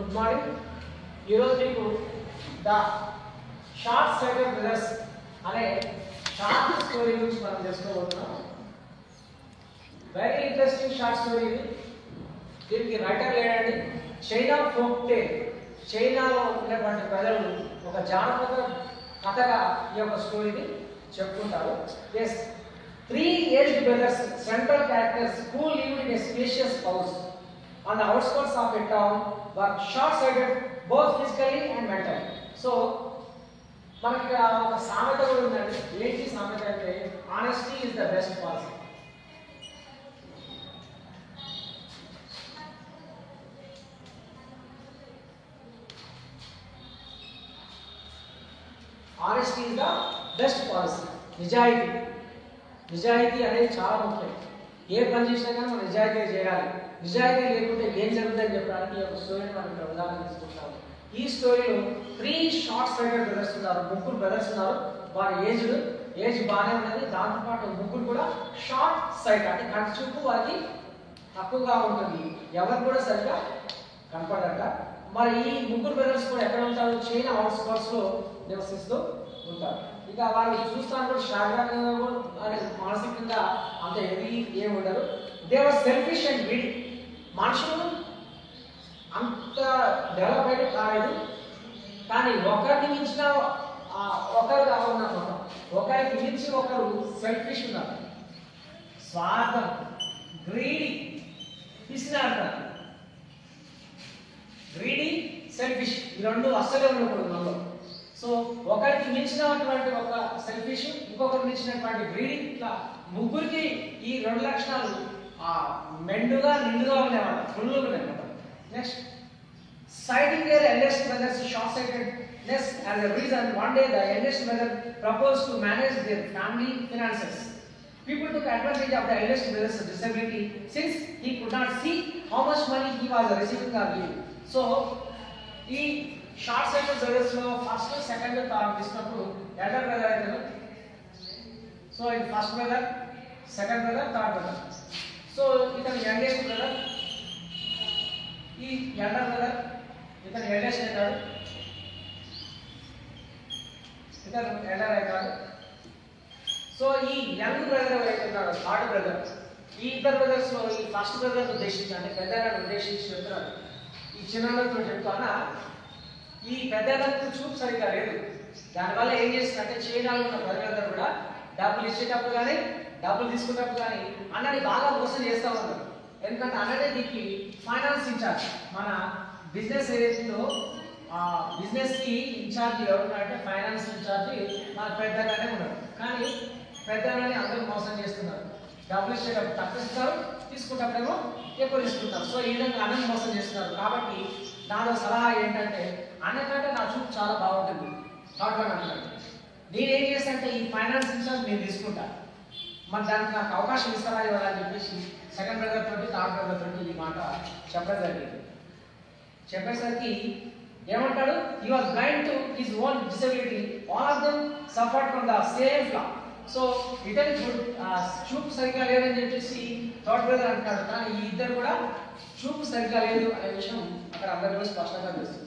Good morning. ఈరోజు మీకు the short sighted brothers అనే షార్ట్ స్టోరీ గురించి మనం తెలుసుకోబోతున్నాం. వెరీ ఇంట్రెస్టింగ్ షార్ట్ స్టోరీ ఇది. దీనికి రైటర్ లేడండి. చైనా ఫోక్ టేల్, చైనాలో ఉన్నటువంటి ప్రజలు ఒక జానపద కథగా ఈ యొక్క స్టోరీని చెప్పుకుంటారు. Yes, 3 aged brothers, central characters who lived in a spacious house on the outskirts of a town, were short-sighted both physically and mentally. So, మనకి ఇక్కడ ఒక సామెత కూడా ఉందండి. ఏంటి సామెత అంటే honesty is the best policy. Honesty is the best policy. నిజాయితీ అనేది చాలా ముఖ్యం. ఏ పని చేసినా కానీ మనం నిజాయితీ చేయాలి. నిజాయితీ లేకుంటే ఏం జరుగుతుందని చెప్పడానికి ఈ యొక్క స్టోరీని మనం ఇక్కడ ఉదాహరణ తీసుకుంటాము. ఈ స్టోరీలో 3 షార్ట్ సైటెడ్ బ్రదర్స్ ఉన్నారు. 3 బ్రదర్స్ ఉన్నారు. వారి ఏజ్ బాగానే ఉన్నది. దాంతోపాటు 3 కూడా షార్ట్ సైట్ అంటే కంటి చూపు వారికి తక్కువగా ఉంటుంది. ఎవరు కూడా సరిగా కనపడట. మరి ఈ 3 బ్రదర్స్ కూడా ఎక్కడ ఉంటారు? చైనా అవుట్స్కర్ట్స్ లో నివసిస్తూ ఉంటారు. ఇక వాళ్ళు చూస్తాను కూడా శారీరకంగా కూడా మానసికంగా అంత హెవీ ఏమి ఉండరు. దేవర్ సెల్ఫిష్ అండ్ గ్రీడీ. మనుషులు అంత డెవలప్ అయితే కాలేదు, కానీ ఒకరిని మించిన ఒకరుగా ఉన్నారు. ఒకరికి మించి ఒకరు సెల్ఫిష్ ఉన్నారు. స్వార్థం, గ్రీడీ, పిసినారు. గ్రీడీ, సెల్ఫిష్ ఈ రెండు అస్సలే ఉండకూడదు మనలో. సో ఒకరికి మించినటువంటి ఒక సెల్ఫిష్, ఇంకొకరికి మించినటువంటి గ్రీడీ, ఇట్లా ముగ్గురికి ఈ 2 లక్షణాలు మెండుగా నిండుగా ఉండేవాళ్ళు, ఫుల్గా ఉండేవాళ్ళు. Next, citing their eldest brother's short-sightedness as a reason, one day the eldest brother proposed to manage their family finances. People took advantage of the eldest brother's disability since he could not see how much money he was receiving or giving. So, ఈ short sighted brothers లో first, second, third తీసుకున్నప్పుడు elder brother అయితే, so ఇది first brother, second brother, third brother. So ఇతను youngest brother, ఈ elder brother, ఇతను eldest అవుతాడు, ఇతను ఎల్డర్ అవుతాడు. సో ఈ యంగ్ బ్రదర్ ఎవరైతే ఉన్నాడో థర్డ్ బ్రదర్, ఈ ఇద్దరు బ్రదర్స్ లో ఈ ఫస్ట్ బ్రదర్ ఉద్దేశించి అంటే పెద్దలను ఉద్దేశించి చెప్తున్నాడు. ఈ చిన్నతో చెప్తానా, ఈ పెద్దలకు చూపు సరిగ్గా లేదు. దానివల్ల ఏం చేస్తుందంటే చైనాలో ఉన్న ప్రజలందరూ కూడా డబ్బులు ఇచ్చేటప్పుడు కానీ డబ్బులు తీసుకునేటప్పుడు కానీ అన్నని బాగా మోసం చేస్తూ ఉన్నారు. ఎందుకంటే అన్ననే దీనికి ఫైనాన్స్ ఇన్ఛార్జ్. మన బిజినెస్ ఏదైతుందో ఆ బిజినెస్ కి ఇన్ఛార్జ్ ఎవరున్నారంటే ఫైనాన్స్ ఇన్ఛార్జ్ మన పెద్దగానే ఉన్నారు. కానీ పెద్దగానే అందరూ మోసం చేస్తున్నారు. డబ్బులు ఇచ్చేటప్పుడు తక్కువ ఇస్తారు, తీసుకునేటప్పుడేమో ఎక్కువ తీసుకుంటారు. సో ఈ విధంగా అన్నని మోసం చేస్తున్నారు. కాబట్టి నాలో సలహా ఏంటంటే, అన్నకంటే నా చూపు చాలా బాగుంటుంది థర్డ్ వన్ అంటారు. నేనేం చేస్తానంటే ఈ ఫైనాన్స్ ఇన్ఛార్జ్ నేను తీసుకుంటా, మరి దానికి నాకు అవకాశం ఇస్తారా ఇవ్వాలని చెప్పేసి సెకండ్ బ్రదర్ తోటి థర్డ్ బ్రదర్ తోటి ఈ మాట చెప్పడం జరిగింది. చెప్పేసరికి ఏమంటాడు, he was blind to his own disability, all of them suffered from the same flaw. So ఇతని చూపు సరిగ్గా లేదని చెప్పేసి థర్డ్ బ్రదర్ అంటాడు. కానీ ఈ ఇద్దరు కూడా చూపు సరిగ్గా లేదు అనే విషయం అక్కడ అందరికీ స్పష్టంగా తెలుస్తుంది.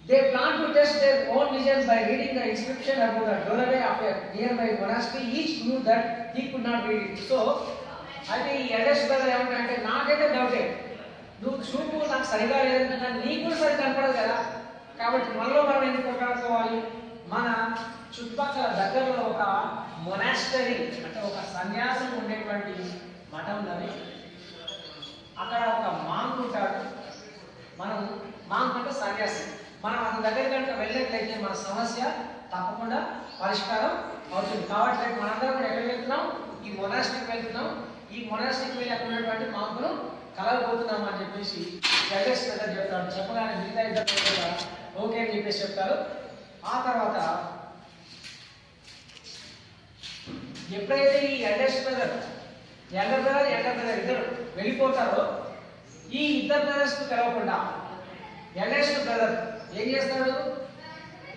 They plan to test their own vision by reading the inscription about the doorway of a nearby monastery. Each knew that he could not read it. So, అయితే ఈ ఎల్డెస్ట్ బ్రదర్ ఏమంటే నాకైతే డౌటే, నువ్వు చూపు నాకు సరిగా లేదంటే నీకు కూడా సరిగ్గా కనపడదు కదా, కాబట్టి మనలో మనం ఎందుకు కొట్లాడుకోవాలి? మన చుట్టుపక్కల దగ్గరలో ఒక మొనాస్టరీ అంటే ఒక సన్యాసం ఉండేటువంటి మఠం ఉందని, అక్కడ ఒక మాంక్ ఉంటాడు. మనం మాంక్ అంటే సన్యాసి. మనం అతని దగ్గర కనుక వెళ్ళినట్లయితే మన సమస్య తప్పకుండా పరిష్కారం అవుతుంది. కాబట్టి రేపు మనందరం కూడా ఎక్కడికి వెళ్తున్నాం? ఈ మొనాస్టిక్ వెళ్తున్నాం. ఈ మొనాస్టిక్ వెళ్ళి అక్కడ ఉన్నటువంటి మాంకును కలవబోతున్నాం అని చెప్పేసి ఎల్డెస్ట్ బ్రదర్ చెప్తాడు. చెప్పగానే మిగతా ఇద్దరు కూడా ఓకే అని చెప్పేసి చెప్తారు. ఆ తర్వాత ఎప్పుడైతే ఈ ఎల్డర్ బ్రదర్ ఇద్దరు వెళ్ళిపోతారో, ఈ ఇద్దరు బ్రదర్స్ తెలవకుండా ఎల్డెస్ట్ బ్రదర్ ఏం చేస్తాడు,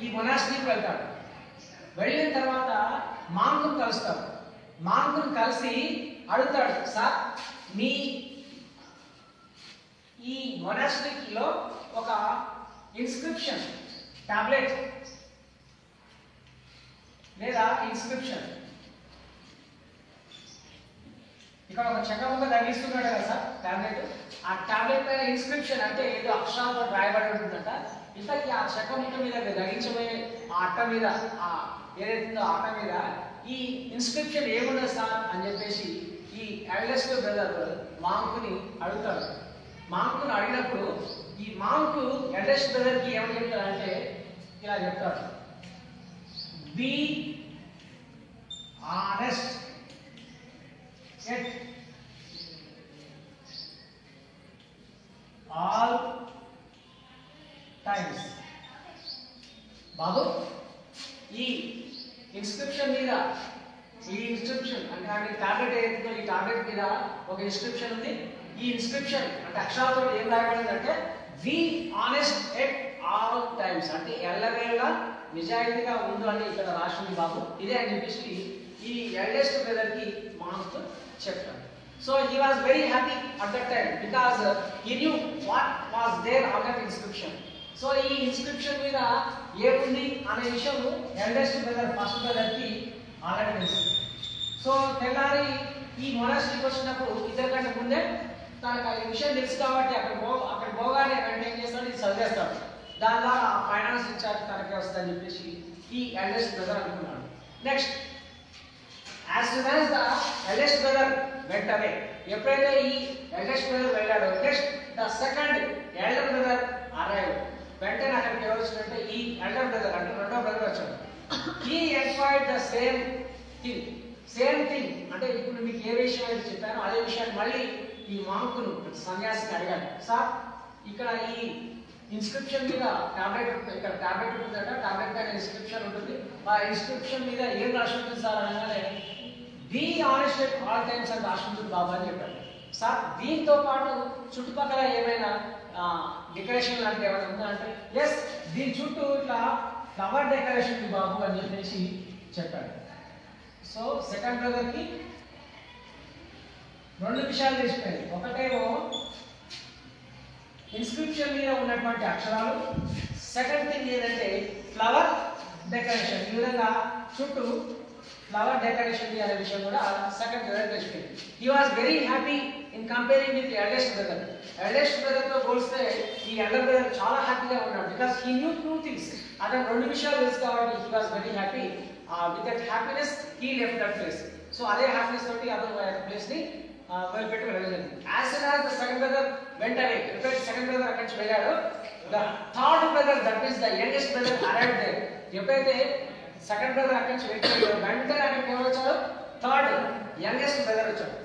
ఈ మొనాస్ట్రీకి వెళ్తాడు. వెళ్ళిన తర్వాత మాంకును కలుస్తాడు. మాంకును కలిసి అడుగుతాడు, సార్ మీ ఈ మొనాస్ట్రీలో ఒక ఇన్స్క్రిప్షన్ టాబ్లెట్ లేదా ఇన్స్క్రిప్షన్ ఇక్కడ ఒక చెక్కముక్క తగిలిస్తున్నాడు కదా సార్ టాబ్లెట్. ఆ టాబ్లెట్ పైన ఇన్స్క్రిప్షన్ అంటే ఏదో అక్షరాలతో రాయబడి ఉంటుందంట. ఇంతకీ ఆ చెక్కముక్క మీద తగిలించబోయే ఆ అట్ట మీద ఆ ఏదైతుందో ఆ అట్ట మీద ఈ ఇన్స్క్రిప్షన్ ఏమున్నది సార్ అని చెప్పేసి ఈ ఎల్డెస్ట్ బ్రదర్ మాంకుని అడుగుతాడు. మాంకుని అడిగినప్పుడు ఈ మాంకు ఎల్డెస్ట్ బ్రదర్ కి ఏమని చెప్తారంటే ఇలా చెప్తాడు, be honest at all times. బాబు ఈ ఇన్స్క్రిప్షన్ మీద ఈ ఇన్స్క్రిప్షన్ అంటే టాబ్లెట్ ఏదైతుందో ఈ టాబ్లెట్ మీద ఒక ఇన్స్క్రిప్షన్ ఉంది. ఈ ఇన్స్క్రిప్షన్ అంటే అక్షరాలతో ఏం రాయబడిందంటే be honest at all times అంటే ఎల్లవేళ నిజాయితీగా ఉండు అని ఇక్కడ రాసింది బాబు. ఇదే అని చెప్పేసి ఈ ఎల్డెస్ట్ బ్రదర్ కి మాంక్ చెప్తాడు. So he was very happy at that time because he knew what was there on that inscription. So ఈ ఇన్స్క్రిప్షన్ మీద ఏముంది అనే విషయం ఎల్డెస్ట్ బ్రదర్ ఫస్ట్ బ్రదర్ కి ఆల్రెడీ తెలుసు. సో తెల్లారి ఈ మొనాస్ట్రీకి వచ్చినప్పుడు ఇద్దరికంటే ముందే తనకు ఆ విషయం తెలుసు కాబట్టి అక్కడ పోగానే వెంటనే ఏం చేస్తాడు, ఇది చదివేస్తాడు. దాని ద్వారా ఫైనాన్స్ ఇన్ఛార్జ్ తనకే వస్తుందని చెప్పేసి ఈ ఎల్డెస్ట్ బ్రదర్ అనుకున్నాడు. Next as soon as the eldest brother went away, ఎప్పుడైతే ఈ eldest brother వెళ్ళాడో next the second elder brother arrived. వెంటనే అక్కడికి ఎవరు వచ్చినట్టే ఈ elder brother అంటే రెండో బ్రదర్ వచ్చాడు. he inquired the same thing అంటే ఇప్పుడు మీకు ఏ విషయం అయితే చెప్పానో అదే విషయాన్ని మళ్ళీ ఈ మాంకును సన్యాసిని అడిగాడు. సార్ ఇక్కడ ఈ ఇన్స్క్రిప్షన్ మీద టాబ్లెట్ ఇక్కడ టాబ్లెట్ ఉంటుందట, టాబ్లెట్ పైన ఇన్స్క్రిప్షన్ ఉంటుంది. ఆ ఇన్స్క్రిప్షన్ మీద ఏం రాసి ఉంటుంది సార్ అనగానే B honest at all times అని రాసి ఉంటుంది బాబా అని చెప్పాడు. సార్ దీంతో పాటు చుట్టుపక్కల ఏమైనా డెకరేషన్ లాంటి ఏమైనా ఉందా అంటే ఎస్ దీని చుట్టూ ఇట్లా ఫ్లవర్ డెకరేషన్ బాబు అని చెప్పేసి చెప్పాడు. సో సెకండ్ బ్రదర్ కి రెండు విషయాలు తెలిసిపోయాయి. ఒకటేమో ఇన్స్క్రిప్షన్ మీద ఉన్నటువంటి అక్షరాలు, సెకండ్ థింగ్ ఏంటంటే ఫ్లవర్ డెకరేషన్. ఈ విధంగా చుట్టూ ఫ్లవర్ డెకరేషన్ అనే విషయం కూడా సెకండ్ బ్రదర్ తెలిసిపోయింది. He was very happy in comparing with eldest brother. Eldest brother తో పోలిస్తే ఈ ఎల్డర్ బ్రదర్ చాలా హ్యాపీగా ఉన్నాడు. Because he new two things. అతను రెండు విషయాలు తెలుసు కాబట్టి he was very happy. With that happiness he left that place. So అదే హ్యాపీనెస్ తోటి అతను ప్లేస్ ని వదిలిపెట్టి వెళ్ళలేదు. As soon as the second brother went away, ఎప్పుడైతే సెకండ్ బ్రదర్ అక్కడి నుంచి వెళ్ళాడో the third brother that means the youngest brother arrived there. ఎప్పుడైతే సెకండ్ బ్రదర్ అక్కడి నుంచి వెళ్ళాడో వెంటనే అక్కడికి ఎవరు వచ్చాడు, థర్డ్ యంగెస్ట్ బ్రదర్ వచ్చాడు.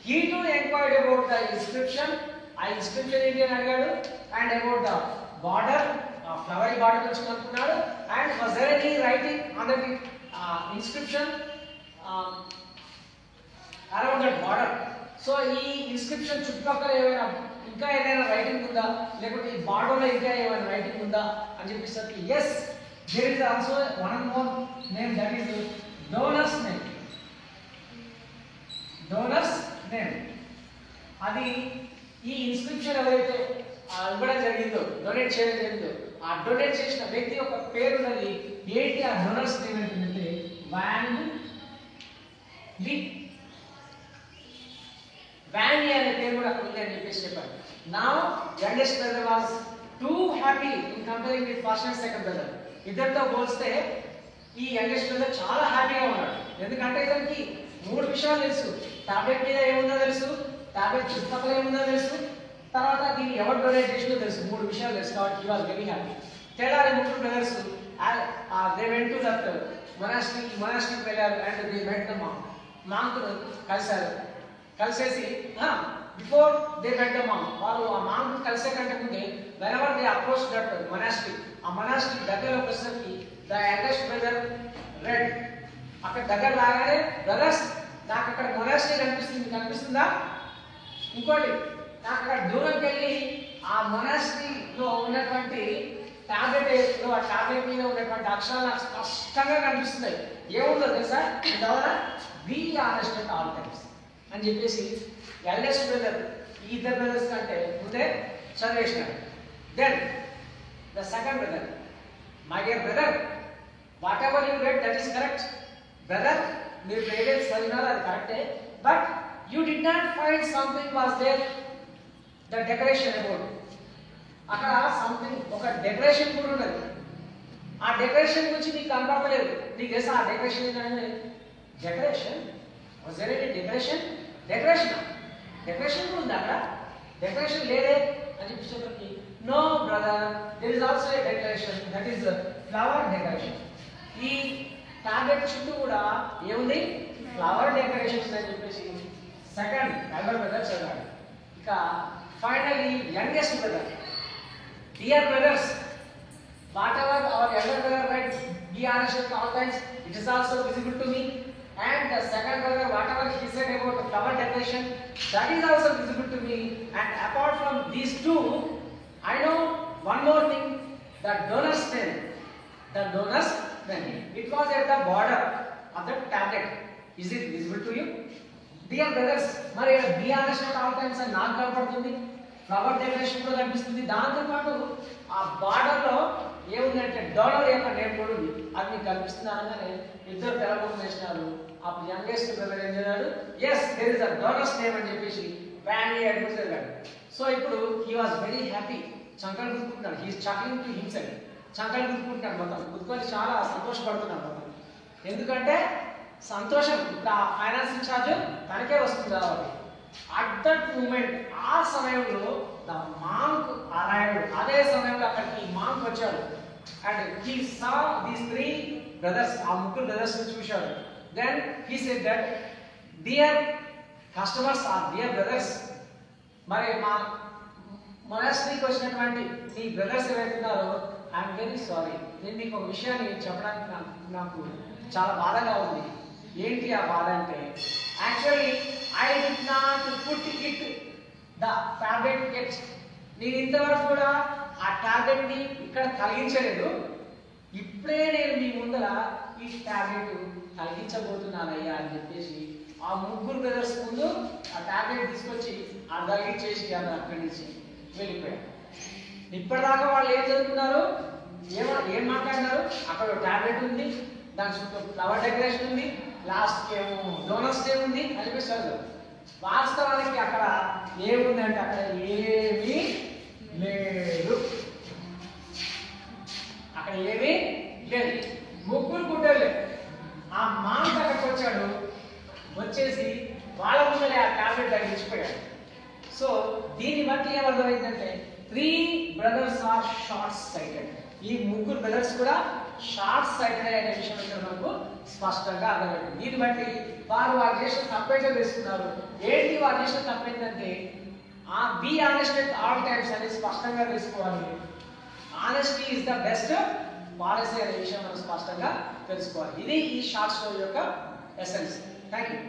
He too enquired about the inscription. ఆ ఇన్స్క్రిప్షన్ ఏంటి అని అడిగాడు. And about the border, flower border గురించి కనుక్కున్నాడు. And was there any writing on that inscription around that border. So ఈ ఇన్స్క్రిప్షన్ చుట్టుపక్కల ఏమైనా ఇంకా ఏదైనా రైటింగ్ ఉందా, లేకపోతే ఈ బార్డర్లో ఇంకా ఏమైనా రైటింగ్ ఉందా అని చెప్పేసరికి yes there is also one more name that is donor's name. Donor's name అది ఈ ఇన్స్క్రిప్షన్ ఎవరైతే ఇవ్వడం జరిగిందో, డొనేట్ చేయడం జరిగిందో, ఆ డొనేట్ చేసిన వ్యక్తి యొక్క పేరు ఉన్నది. ఏంటి ఆ డోనర్స్ నేమ్ ఏంటంటే వ్యాన్ వ్యాన్ అనే పేరు కూడా అక్కడ ఉంది అని చెప్పేసి చెప్పారు. నా youngest brother was two happy in comparing with first and second brother. ఇద్దరితో పోలిస్తే ఈ యంగెస్ట్ బ్రదర్ చాలా హ్యాపీగా ఉన్నాడు. ఎందుకంటే ఇతనికి మూడు విషయాలు తెలుసు. టాబ్లెట్ మీద ఏముందో తెలుసు, టాబ్లెట్ చుట్టుపక్కల ఏముందో తెలుసు, తర్వాత దీన్ని ఎవరు డొనేట్ చేసిందో తెలుసు. మూడు విషయాలు తెలుసు కాబట్టి హీ వాజ్ వెరీ హ్యాపీ. తెల్లారి ముగ్గురు brothers they went to that మొనాస్ట్రీకి వెళ్ళారు. అండ్ దే మెట్ ద మాంకును కలిశారు. కలిసేసి before they met the monk, వాళ్ళు ఆ మాంక్ కలిసే కంటే ముందే whenever they approach that monastery, ఆ మొనాస్ట్రీ దగ్గరలోకి వచ్చేసరికి ద యంగెస్ట్ బ్రదర్ రెడ్. అక్కడ దగ్గర రాగానే బ్రదర్స్ నాకు అక్కడ మొనాస్ట్రీ కనిపిస్తుందా? ఇంకోటి నాకు అక్కడ దూరంకి వెళ్ళి ఆ మొనాస్ట్రీలో ఉన్నటువంటి టాబ్లెట్ ఆ టాబ్లెట్ మీద ఉన్నటువంటి అక్షరాలు నాకు స్పష్టంగా కనిపిస్తున్నాయి. ఏముందో తెలుసా? ద్వారా be honest at all times అని చెప్పేసి ఎల్డెస్ట్ బ్రదర్ ఈ ఇద్దరు బ్రదర్స్ కంటే ముందే చదివేసినాడు. Then the second brother. My dear brother, whatever you read, that is correct. Brother, మీరు ఏదైతే చదివినారో అది కరెక్టే, but you did not find something was there, the decoration about. అక్కడ సంథింగ్ ఒక డెకరేషన్ కూడా ఉన్నది. ఆ డెకరేషన్ గురించి నీకు కనపడలేదు. నీకు తెలుసా ఆ డెకరేషన్ ఏంటంటే decoration was there any decoration? Decoration కూడా ఉంది అక్కడ. డెకరేషన్ లేదే అని చెప్పేసరికి no brother, there is also a decoration, that is flower decoration. ఈ టార్గెట్ చుట్టూ కూడా ఏముంది? ఫ్లవర్ డెకరేషన్స్ అని చెప్పేసి సెకండ్ ఎల్డర్ బ్రదర్ చదివాడు. ఇక finally youngest brother. Dear brothers, whatever our elder brother writes, be honest at all times, it is also visible to me. And the second brother, whatever he said about the flower decoration, that is also visible to me. And apart from these two, I know one more thing, the donor's pen. The donor's pen. It was at the border of the tablet. Is it visible to you? Dear brothers, మరి be honest at all times అని నాకు కనపడుతుంది. Flower decoration కూడా కనిపిస్తుంది. దాంతో పాటు ఆ border లో ఏముందంటే డోనర్ యొక్క నేమ్ కూడా ఉంది. అది మీకు కనిపిస్తుంది అనగానే ఇద్దరు తెలబొమ్మ వేసినారు. అప్పుడు యంగెస్ట్ బ్రదర్ ఏం చేశాడు? Yes, there is a donor's name అని చెప్పేసి ఫ్యామిలీ అడ్మిట్ చదివాడు. సో ఇప్పుడు హీ వాజ్ వెరీ హ్యాపీ. చంకలు గుర్తుకుంటున్నాడు. He's chuckling to himself. చంకలు గుర్తుకుంటున్నాడు మొత్తం. గుర్తుకొని చాలా సంతోషపడుతున్నాడు మొత్తం. ఎందుకంటే సంతోషం ఇప్పుడు ఆ ఫైనాన్స్ ఇన్ఛార్జ్ తనకే వస్తుంది కాబట్టి. అట్ దట్ మూమెంట్, ఆ సమయంలో ద మాంక్ అరైవ్డ్. అదే సమయంలో అక్కడికి మాంక్ వచ్చాడు. And he saw these three brothers, ఆ ముగ్గురు బ్రదర్స్ చూశాడు. Then he said that dear customers or dear brothers, మరి మా మొనాస్ట్రీకి వచ్చినటువంటి మీ బ్రదర్స్ ఎవరైతున్నారో ఐఎమ్ వెరీ సారీ. నేను మీకు ఒక విషయాన్ని చెప్పడానికి నాకు చాలా బాధగా ఉంది. ఏంటి ఆ బాధ అంటే, actually I did not put it the target at. నేను ఇంతవరకు కూడా ఆ టార్గెట్ ని ఇక్కడ కలిగించలేదు. ఇప్పుడే నేను మీ ముందర ఈ టార్గెట్ కలిగించబోతున్నానయ్యా అని చెప్పేసి ఆ ముగ్గురు బ్రదర్స్ ముందు ఆ టార్గెట్ తీసుకొచ్చి ఆ కలిగించేసి అక్కడి నుంచి వెళ్ళిపోయారు. ఇప్పటిదాకా వాళ్ళు ఏం చదువుకున్నారు, ఏం మాట్లాడినారు? అక్కడ టార్గెట్ ఉంది, దాని చుట్టూ ఫ్లవర్ డెకరేషన్ ఉంది, లాస్ట్ ఏమో డోనర్స్ డే ఉంది అనిపిస్తుంది. వాస్తవానికి అక్కడ ఏముందంటే అక్కడ ఏమీ లేదు. అక్కడ ఏమీ లేదు. ముగ్గురు గుడ్డలే. ఆ మాంక్ అక్కడికి వచ్చాడు. వచ్చేసి వాళ్ళ ముందరే ఆ టాబ్లెట్ తగ్గించిపోయాడు. సో దీన్ని బట్టి ఏమర్థమైందంటే 3 brothers ఆర్ షార్ట్ సైటెడ్. ఈ ముగ్గురు బ్రదర్స్ కూడా షార్ట్ సైటెడ్ అనే విషయం ఇక్కడ మనకు స్పష్టంగా అర్థమైంది. దీన్ని బట్టి వారు చేసిన తప్పేంటో తెలుసుకున్నారు. ఏంటి వారు చేసిన తప్పేంటంటే be honest at all times అనేది స్పష్టంగా తెలుసుకోవాలి. Honesty is the best policy అనే విషయం మనం స్పష్టంగా తెలుసుకోవాలి. ఇది ఈ షార్ట్ స్టోరీ యొక్క ఎసెన్స్. Thank you.